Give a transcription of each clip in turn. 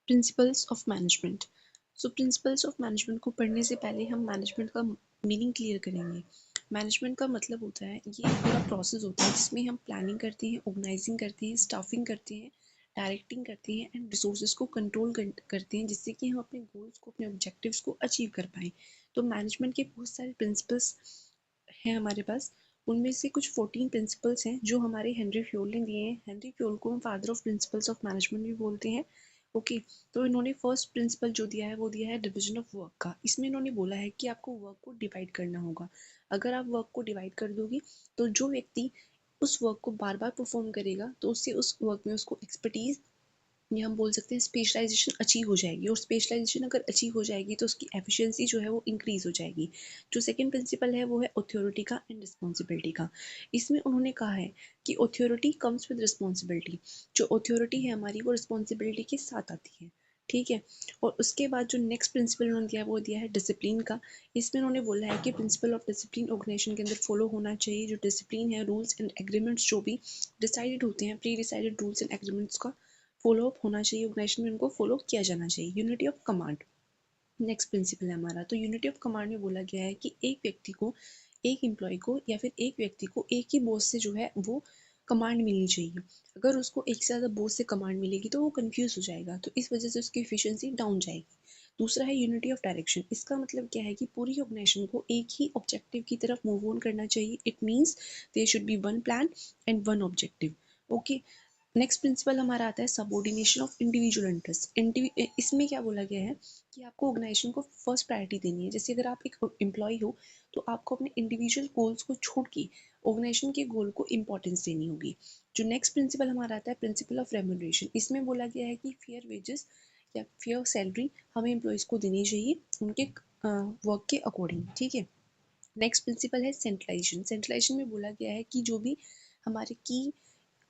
Principles of management. So principles of management को पढ़ने से पहले हम मैनेजमेंट का मीनिंग क्लियर करेंगे। मैनेजमेंट का मतलब होता है, ये एक पूरा प्रोसेस होता है जिसमें हम प्लानिंग करते हैं, ऑर्गेनाइजिंग करते हैं, स्टाफिंग करते हैं, डायरेक्टिंग करते हैं एंड रिसोर्सेज को कंट्रोल करते हैं, जिससे कि हम अपने गोल्स को, अपने ऑब्जेक्टिव्स को अचीव कर पाएँ। तो मैनेजमेंट के बहुत सारे प्रिंसिपल्स हैं हमारे पास। उनमें से कुछ 14 प्रिंसिपल्स हैं जो हमारे हेनरी फ्योल ने दिए हैं। हेनरी फ्योल को हम father of principles of management भी बोलते हैं। ओके, तो इन्होंने फर्स्ट प्रिंसिपल जो दिया है वो दिया है डिवीजन ऑफ वर्क का। इसमें इन्होंने बोला है कि आपको वर्क को डिवाइड करना होगा। अगर आप वर्क को डिवाइड कर दोगे तो जो व्यक्ति उस वर्क को बार बार परफॉर्म करेगा तो उससे उस वर्क में उसको एक्सपर्टीज, ये हम बोल सकते हैं स्पेशलाइजेशन अचीव हो जाएगी, और स्पेशलाइजेशन अगर अचीव हो जाएगी तो उसकी एफिशिएंसी जो है वो इंक्रीज हो जाएगी। जो सेकंड प्रिंसिपल है वो है अथॉरिटी का एंड रिस्पॉन्सिबिलिटी का। इसमें उन्होंने कहा है कि अथॉरिटी कम्स विद रिस्पॉन्सिबिलिटी। जो अथॉरिटी है हमारी वो रिस्पॉन्सिबिलिटी के साथ आती है, ठीक है। और उसके बाद जो नेक्स्ट प्रिंसिपल उन्होंने दिया वो दिया है डिसिप्लिन का। इसमें उन्होंने बोला है कि प्रिंसिपल ऑफ डिसिप्लिन ऑर्गेनाइजेशन के अंदर फॉलो होना चाहिए। जो डिसिप्लिन है, रूल्स एंड एग्रीमेंट्स जो भी डिसाइडेड होते हैं, pre decided rules and agreements का फॉलो अप होना चाहिए, ऑर्गेनाइजेशन में उनको फॉलो किया जाना चाहिए। Unity of command next principle है हमारा। तो यूनिटी ऑफ कमांड में बोला गया है कि एक व्यक्ति को, एक एम्प्लॉय को या फिर एक व्यक्ति को एक ही बॉस से जो है वो कमांड मिलनी चाहिए। अगर उसको एक से ज़्यादा बॉस से कमांड मिलेगी तो वो कंफ्यूज हो जाएगा, तो इस वजह से उसकी एफिशिएंसी डाउन जाएगी। दूसरा है यूनिटी ऑफ डायरेक्शन। इसका मतलब क्या है कि पूरी ऑर्गेनाइजेशन को एक ही ऑब्जेक्टिव की तरफ मूव ऑन करना चाहिए। It means there should be one plan and one objective. Okay, next principle हमारा आता है सबऑर्डिनेशन ऑफ इंडिविजुअल इंटरेस्ट। इसमें क्या बोला गया है कि आपको ऑर्गेनाइजेशन को फर्स्ट प्रायोरिटी देनी है। जैसे अगर आप एक एम्प्लॉय हो तो आपको अपने इंडिविजुअल गोल्स को छोड़ के ऑर्गेनाइजेशन के गोल को इंपॉर्टेंस देनी होगी। जो नेक्स्ट प्रिंसिपल हमारा आता है प्रिंसिपल ऑफ रेम्यूनरेशन। इसमें बोला गया है कि फेयर वेजेस या फेयर सैलरी हमें एम्प्लॉयज़ को देनी चाहिए उनके वर्क के अकॉर्डिंग, ठीक है। नेक्स्ट प्रिंसिपल है सेंट्रलाइजेशन। सेंट्रलाइजेशन में बोला गया है कि जो भी हमारे की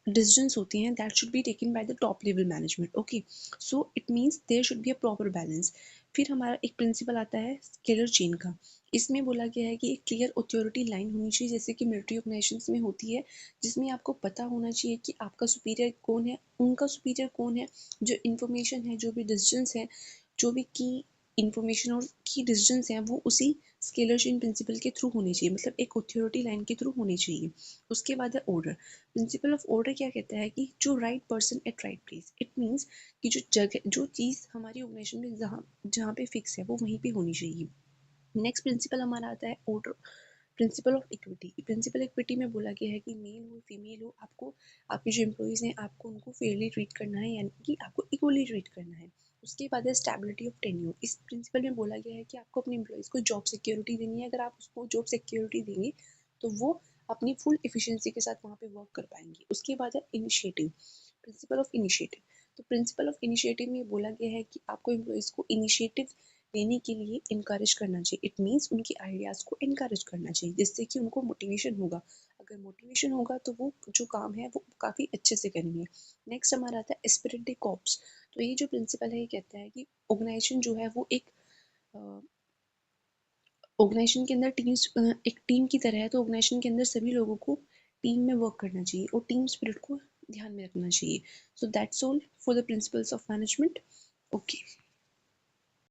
decisions होती हैं that should be taken by the top level management. Okay, so it means there should be a proper balance. फिर हमारा एक प्रिंसिपल आता है स्केलर चेन का। इसमें बोला गया है कि एक क्लियर अथॉरिटी लाइन होनी चाहिए, जैसे कि मिलिट्री ऑर्गेनाइजेशंस में होती है, जिसमें आपको पता होना चाहिए कि आपका सुपीरियर कौन है, उनका सुपीरियर कौन है। जो इन्फॉर्मेशन है, जो भी डिसीजंस हैं, जो भी की इन्फॉर्मेशन और की डिसीजंस हैं वो उसी स्केलर चेन प्रिंसिपल के थ्रू होनी चाहिए, मतलब एक अथॉरिटी लाइन के थ्रू होनी चाहिए। उसके बाद है ऑर्डर। प्रिंसिपल ऑफ ऑर्डर क्या कहता है कि जो right person at right place. It means कि जो जगह, जो चीज़ हमारी ऑर्गेनाइजेशन में जहाँ जहाँ पे फिक्स है वो वहीं पे होनी चाहिए। नेक्स्ट प्रिंसिपल हमारा आता है order principle of equity. Principle equity में बोला गया है कि मेल हो फीमेल हो, आपको आपके जो एम्प्लॉयज़ हैं आपको उनको फेयरली ट्रीट करना है, यानी कि आपको इक्वली ट्रीट करना है। उसके बाद है स्टेबिलिटी ऑफ टेन्योर। इस प्रिंसिपल में बोला गया है कि आपको अपने एम्प्लॉयज़ को जॉब सिक्योरिटी देनी है। अगर आप उसको जॉब सिक्योरिटी देंगे तो वो अपनी फुल एफिशिएंसी के साथ वहाँ पे वर्क कर पाएंगे। उसके बाद है इनिशिएटिव, प्रिंसिपल ऑफ इनिशिएटिव। तो प्रिंसिपल ऑफ इनिशिएटिव में बोला गया है कि आपको एम्प्लॉयज़ को इनिशिएटिव लेने के लिए इनकरेज करना चाहिए। इट मीन्स उनके आइडियाज़ को इनकरेज करना चाहिए, जिससे कि उनको मोटिवेशन होगा। अगर मोटिवेशन होगा तो वो जो काम है वो काफ़ी अच्छे से करेंगे। नेक्स्ट हमारा आता है स्पिरिट द कॉर्प्स। तो ये जो प्रिंसिपल है ये कहता है कि ऑर्गेनाइजेशन जो है वो एक ऑर्गेनाइजेशन के अंदर टीम्स, एक टीम की तरह है, तो ऑर्गेनाइजेशन के अंदर सभी लोगों को टीम में वर्क करना चाहिए और टीम स्पिरिट को ध्यान में रखना चाहिए। So that's all for the principles of management. Okay.